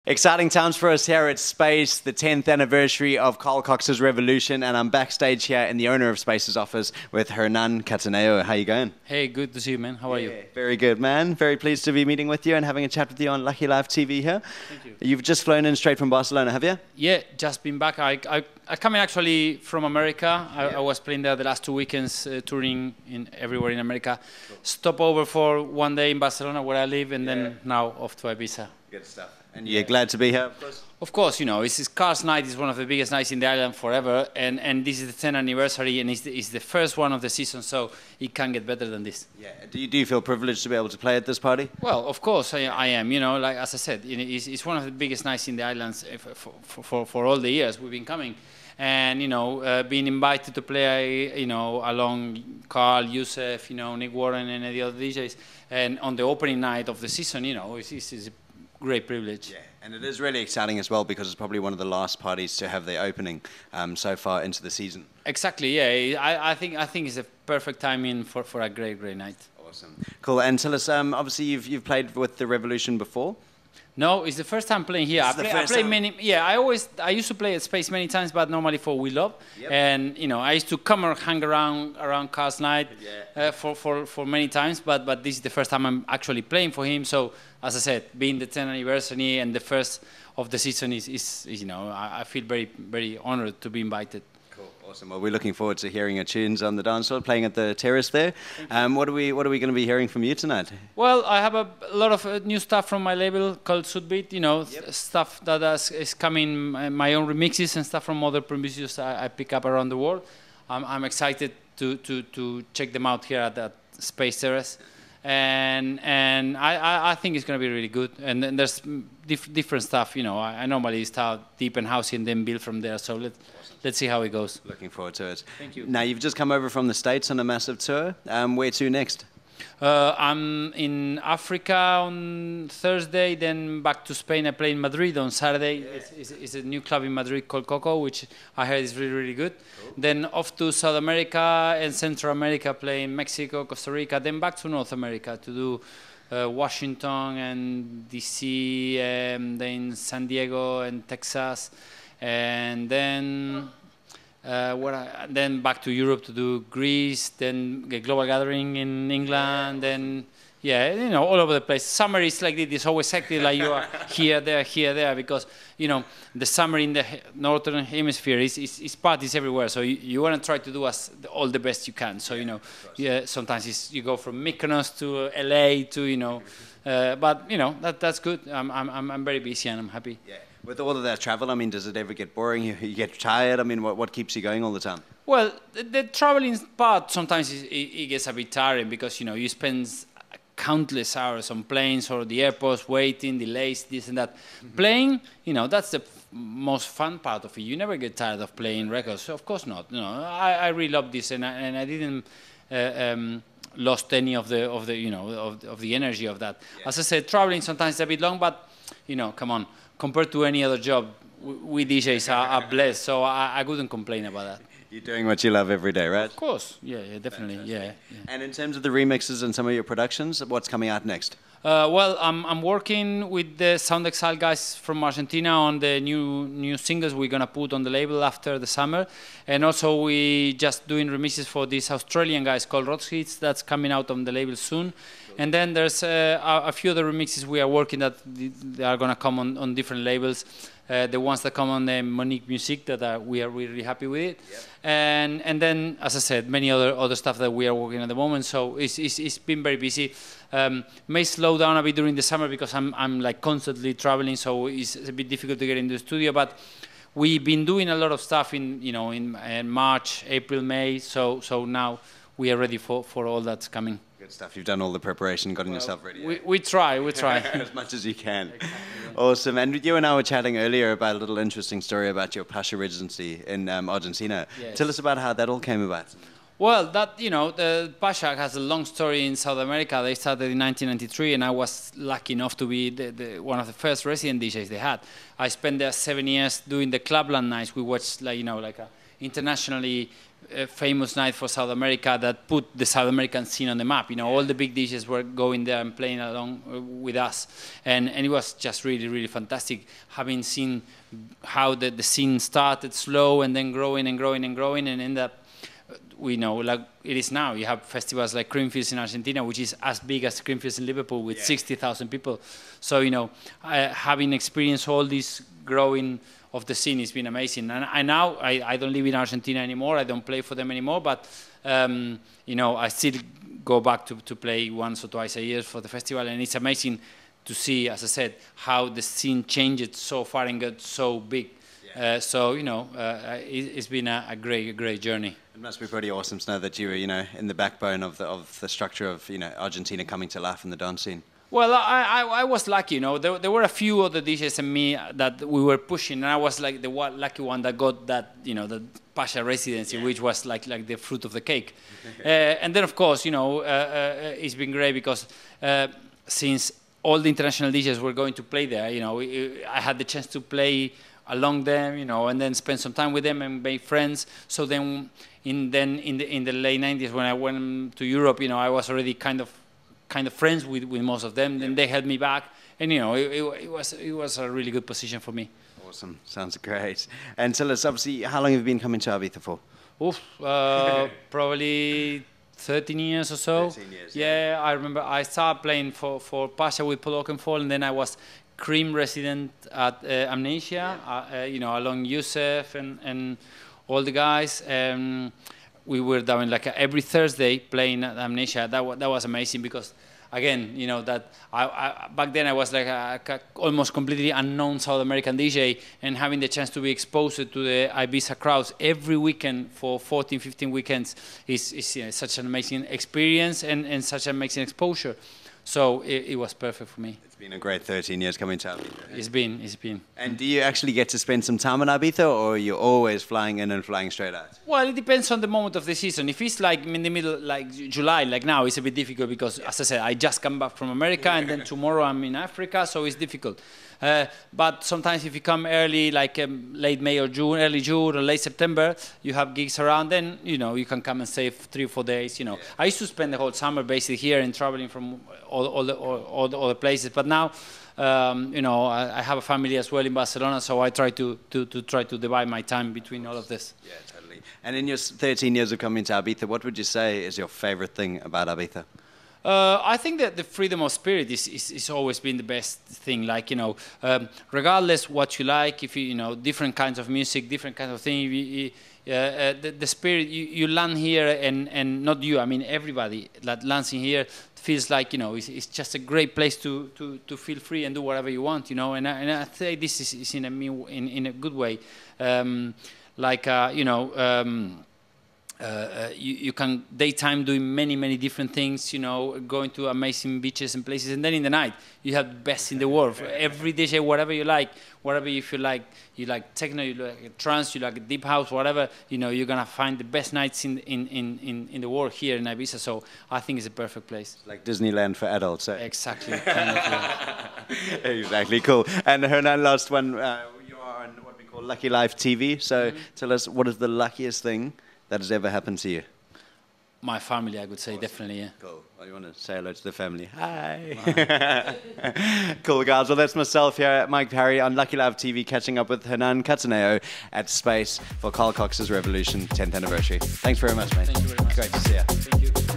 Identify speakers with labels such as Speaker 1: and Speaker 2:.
Speaker 1: Exciting times for us here at Space, the 10th anniversary of Carl Cox's Revolution, and I'm backstage here in the owner of Space's office with Hernan Cattaneo. How you going?
Speaker 2: Hey, good to see you, man. How are you?
Speaker 1: Very good, man. Very pleased to be meeting with you and having a chat with you on Lucky Live TV here.
Speaker 2: Thank you.
Speaker 1: You've just flown in straight from Barcelona, have you?
Speaker 2: Yeah, just been back. I come in actually from America. I was playing there the last 2 weekends, touring everywhere in America. Cool. Stop over for 1 day in Barcelona where I live, and then now off to Ibiza.
Speaker 1: Good stuff. And you're glad to be here, of course?
Speaker 2: Of course, you know, it's Carl's night. It's one of the biggest nights in the island forever, and this is the 10th anniversary, and it's the first one of the season, so it can't get better than this. Yeah.
Speaker 1: Do you feel privileged to be able to play at this party?
Speaker 2: Well, of course I am. You know, like as I said, it's one of the biggest nights in the islands for all the years we've been coming. And, you know, being invited to play, you know, along Carl, Youssef, you know, Nick Warren and the other DJs, and on the opening night of the season, you know, it's a great privilege.
Speaker 1: Yeah, and it is really exciting as well because it's probably one of the last parties to have their opening so far into the season.
Speaker 2: Exactly, yeah. I think it's a perfect timing for a great night.
Speaker 1: Awesome. Cool, and tell us, obviously you've played with the Revolution before?
Speaker 2: No, it's the first time playing here. I play many. Yeah, I used to play at Space many times, but normally for We Love. Yep. And you know, I used to come and hang around Carl's night for many times. But this is the first time I'm actually playing for him. So as I said, being the 10th anniversary and the first of the season is you know, I feel very honored to be invited.
Speaker 1: Awesome. Well, we're looking forward to hearing your tunes on the dance floor, playing at the terrace there. What are we going to be hearing from you tonight?
Speaker 2: Well, I have a lot of new stuff from my label called Sudbeat. You know, stuff that is coming, my own remixes and stuff from other producers I pick up around the world. I'm excited to check them out here at that Space Terrace. And I think it's going to be really good. And then there's different stuff, you know. I normally start deep and housey and then build from there. So let's see how it goes.
Speaker 1: Looking forward to it.
Speaker 2: Thank you.
Speaker 1: Now, you've just come over from the States on a massive tour. Where to next?
Speaker 2: I'm in Africa on Thursday, then back to Spain. I play in Madrid on Saturday. It's a new club in Madrid called Coco, which I heard is really good. Cool. Then off to South America and Central America, play in Mexico, Costa Rica, then back to North America to do Washington and DC, then San Diego and Texas, and then then back to Europe to do Greece, then a global gathering in England, then you know, all over the place. Summer is like this; it's always hectic, like you are here, there, because you know the summer in the northern hemisphere is parties everywhere. So you want to try to do all the best you can. So you know, sometimes you go from Mykonos to LA to you know, but you know that's good. I'm very busy and I'm happy.
Speaker 1: Yeah. With all of that travel, I mean, does it ever get boring? You get tired? I mean, what keeps you going all the time?
Speaker 2: Well, the traveling part sometimes it gets a bit tiring because, you know, you spend countless hours on planes or the airports waiting, delays, this and that. Playing, you know, that's the most fun part of it. You never get tired of playing records. So of course not. You know, I really love this, and I didn't lost any of the you know of the energy of that. Yeah. As I said, traveling sometimes is a bit long, but you know, come on. Compared to any other job, we DJs are blessed, so I couldn't complain about that.
Speaker 1: You're doing what you love every day, right?
Speaker 2: Of course, yeah, definitely, yeah.
Speaker 1: And in terms of the remixes and some of your productions, what's coming out next?
Speaker 2: Well, I'm working with the Sound Exile guys from Argentina on the new singles we're gonna put on the label after the summer, and also we just doing remixes for these Australian guys called Rod Hits that's coming out on the label soon. And then there's a few other remixes we are working that they are going to come on different labels. The ones that come on the Monique Music that we are really happy with it. Yep. And then, as I said, many other stuff that we are working at the moment. So it's been very busy. May slow down a bit during the summer because I'm like constantly traveling, so it's a bit difficult to get into the studio. But we've been doing a lot of stuff in March, April, May. So now we are ready for all that's coming.
Speaker 1: Good stuff. You've done all the preparation, gotten yourself ready.
Speaker 2: We try.
Speaker 1: As much as you can. Exactly. Awesome. And you and I were chatting earlier about a little interesting story about your Pasha residency in Argentina. Yes. Tell us about how that all came about.
Speaker 2: Well, the Pasha has a long story in South America. They started in 1993, and I was lucky enough to be one of the first resident DJs they had. I spent there 7 years doing the Clubland nights. We watched like a internationally famous night for South America that put the South American scene on the map. You know, all the big DJs were going there and playing along with us, and it was just really, really fantastic having seen how the scene started slow and then growing and growing and growing, and end up, we know, like it is now. You have festivals like Creamfields in Argentina, which is as big as Creamfields in Liverpool with 60,000 people. So, you know, having experienced all this growing of the scene has been amazing. And now I don't live in Argentina anymore. I don't play for them anymore. But, you know, I still go back to play once or twice a year for the festival. And it's amazing to see, as I said, how the scene changed so far and got so big. So, you know, it's been a great journey.
Speaker 1: It must be pretty awesome to know that you were, you know, in the backbone of the structure of, you know, Argentina coming to life in the dance scene.
Speaker 2: Well, I was lucky, you know. There were a few other DJs and me that we were pushing, and I was like the lucky one that got that, you know, the Pasha residency, which was like the fruit of the cake. And then, of course, you know, it's been great because since all the international DJs were going to play there, you know, I had the chance to play along them, you know, and then spend some time with them and make friends. So then, in the late 90s, when I went to Europe, you know, I was already kind of friends with most of them. Then they held me back, and you know, it was a really good position for me.
Speaker 1: Awesome, sounds great. And tell us, obviously, how long have you been coming to Ibiza for?
Speaker 2: Oof, probably 13 years or so.
Speaker 1: 13 years.
Speaker 2: Yeah, I remember I started playing for Pasha with Paul Oakenfold, and then I was Cream resident at Amnesia, you know, along Youssef and all the guys. We were doing like every Thursday playing at Amnesia. That was amazing because, again, you know, that I back then I was like a almost completely unknown South American DJ, and having the chance to be exposed to the Ibiza crowds every weekend for 14, 15 weekends is you know, such an amazing experience and such an amazing exposure. So it was perfect for me.
Speaker 1: It's been a great 13 years coming to Ibiza.
Speaker 2: It's been.
Speaker 1: And do you actually get to spend some time in Ibiza, or are you always flying in and flying straight out?
Speaker 2: Well, it depends on the moment of the season. If it's like in the middle, like July, like now, it's a bit difficult because, as I said, I just come back from America and then tomorrow I'm in Africa, so it's difficult. But sometimes if you come early, like late May or June, early June or late September, you have gigs around, then, you know, you can come and stay 3 or 4 days, you know. I used to spend the whole summer basically here and traveling from all the places, but now, you know, I have a family as well in Barcelona, so I try to divide my time between all of this.
Speaker 1: Yeah, totally. And in your 13 years of coming to Ibiza, what would you say is your favorite thing about Ibiza?
Speaker 2: I think that the freedom of spirit is always been the best thing. Like, you know, regardless what you like, if you know, different kinds of music, different kinds of things, the spirit, you land here and not you, I mean everybody that lands in here feels like, you know, it's just a great place to feel free and do whatever you want, you know, and I think this is in a good way. You know, you can daytime doing many different things, you know, going to amazing beaches and places, and then in the night you have the best in the world. Every DJ, whatever you like, whatever you feel like, you like techno, you like trance, you like deep house, whatever, you know, you're gonna find the best nights in the world here in Ibiza. So I think it's a perfect place.
Speaker 1: Like Disneyland for adults. Eh?
Speaker 2: Exactly. Kind of, yeah.
Speaker 1: Exactly. Cool. And Hernan, last one. You are on what we call Lucky Life TV. So tell us, what is the luckiest thing that has ever happened to you?
Speaker 2: My family, I would say, definitely, yeah.
Speaker 1: Cool. Well, you want to say hello to the family? Hi. Cool, guys. Well, that's myself here, Mike Parry, on Lucky Live TV, catching up with Hernan Cattaneo at Space for Carl Cox's Revolution 10th anniversary. Thanks very much, mate.
Speaker 2: Thank you very much.
Speaker 1: Great to see you.
Speaker 2: Thank you.